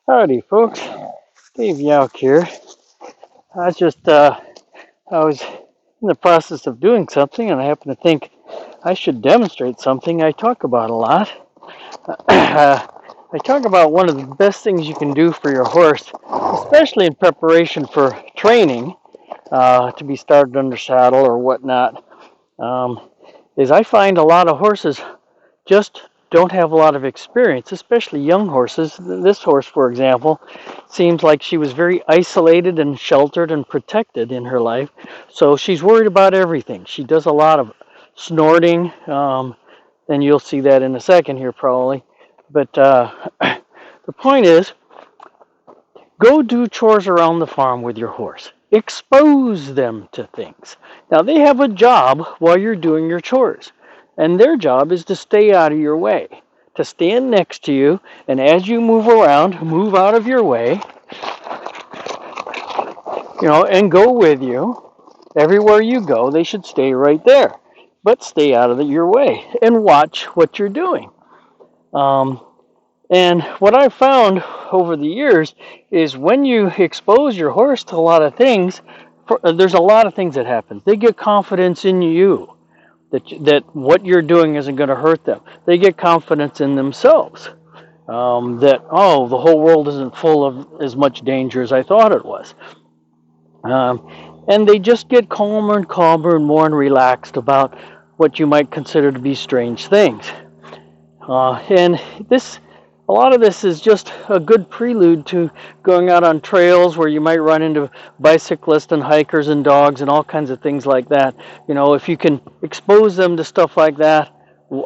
Howdy, folks. Dave Yauk here. I just, I was in the process of doing something, and I happened to think I should demonstrate something I talk about a lot. I talk about one of the best things you can do for your horse, especially in preparation for training, to be started under saddle or whatnot, is I find a lot of horses just don't have a lot of experience, especially young horses. This horse, for example, seems like she was very isolated and sheltered and protected in her life. So she's worried about everything. She does a lot of snorting, and you'll see that in a second here probably. But the point is, go do chores around the farm with your horse. Expose them to things. Now, they have a job while you're doing your chores, and their job is to stay out of your way, to stand next to you, and as you move around, move out of your way, and go with you. Everywhere you go, they should stay right there, but stay out of your way and watch what you're doing. And what I've found over the years is when you expose your horse to a lot of things, there's a lot of things that happen. They get confidence in you that what you're doing isn't going to hurt them. They get confidence in themselves that, oh, the whole world isn't full of as much danger as I thought it was. And they just get calmer and calmer and more relaxed about what you might consider to be strange things. And a lot of this is just a good prelude to going out on trails where you might run into bicyclists and hikers and dogs and all kinds of things like that. If you can expose them to stuff like that,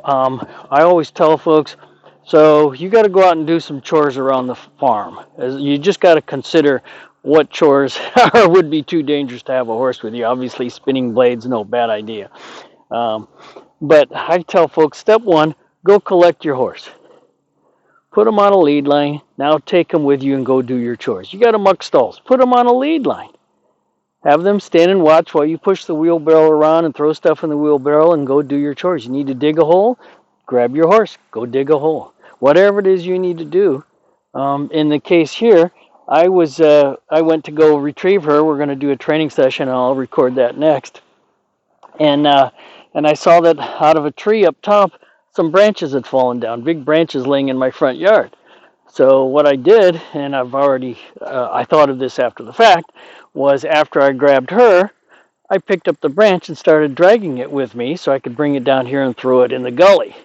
I always tell folks, so you got to go out and do some chores around the farm. You just got to consider what chores would be too dangerous to have a horse with you. Obviously, spinning blades, no bad idea. But I tell folks, step one, go collect your horse. Put them on a lead line. Now take them with you and go do your chores. You got to muck stalls. Put them on a lead line. Have them stand and watch while you push the wheelbarrow around and throw stuff in the wheelbarrow and go do your chores. You need to dig a hole? Grab your horse. Go dig a hole. Whatever it is you need to do. In the case here, I went to go retrieve her. We're going to do a training session, and I'll record that next. And I saw that out of a tree up top, some branches had fallen down, big branches laying in my front yard. So what I did, and I thought of this after the fact, was after I grabbed her, I picked up the branch and started dragging it with me so I could bring it down here and throw it in the gully.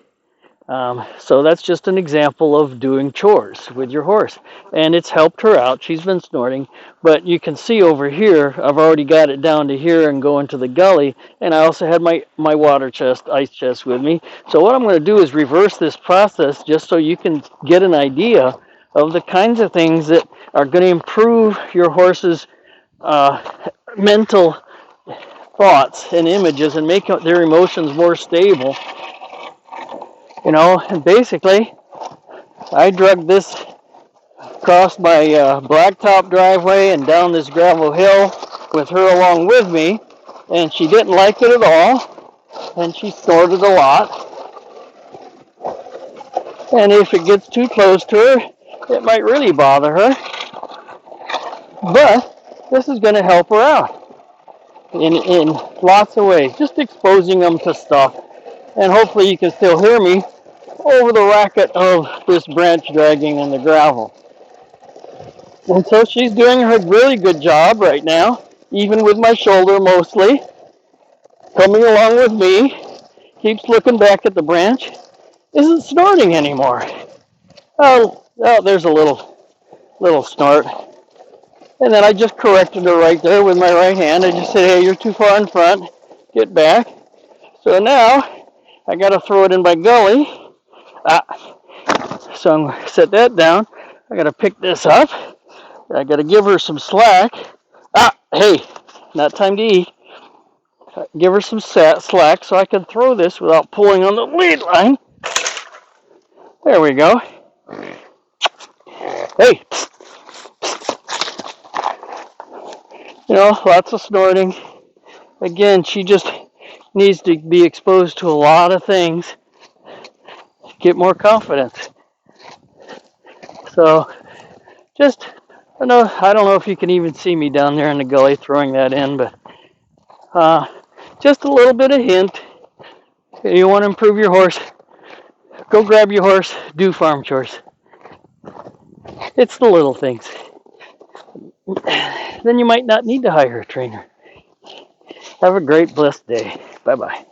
So that's just an example of doing chores with your horse. And it's helped her out. She's been snorting. But you can see over here, I've already got it down to here and going to the gully. And I also had my ice chest with me. So what I'm going to do is reverse this process just so you can get an idea of the kinds of things that are going to improve your horse's mental thoughts and images and make their emotions more stable. And basically, I drug this across my blacktop driveway and down this gravel hill with her along with me, and she didn't like it at all, and she snorted a lot. And if it gets too close to her, it might really bother her. But this is going to help her out in lots of ways, just exposing them to stuff. And hopefully you can still hear me over the racket of this branch dragging in the gravel. And so she's doing her really good job right now, even with my shoulder mostly, coming along with me, keeps looking back at the branch, isn't snorting anymore. Oh, there's a little snort. And then I just corrected her right there with my right hand. I just said, hey, you're too far in front, get back. So now I got to throw it in my gully. So I'm going to set that down. I got to pick this up. I got to give her some slack. Hey, not time to eat. Give her some slack so I can throw this without pulling on the lead line. There we go. Hey. Lots of snorting. Again, she just needs to be exposed to a lot of things to get more confidence. So just, I don't know if you can even see me down there in the gully throwing that in, but just a little bit of hint. You want to improve your horse, go grab your horse, do farm chores. It's the little things. Then you might not need to hire a trainer. Have a great, blessed day. Bye-bye.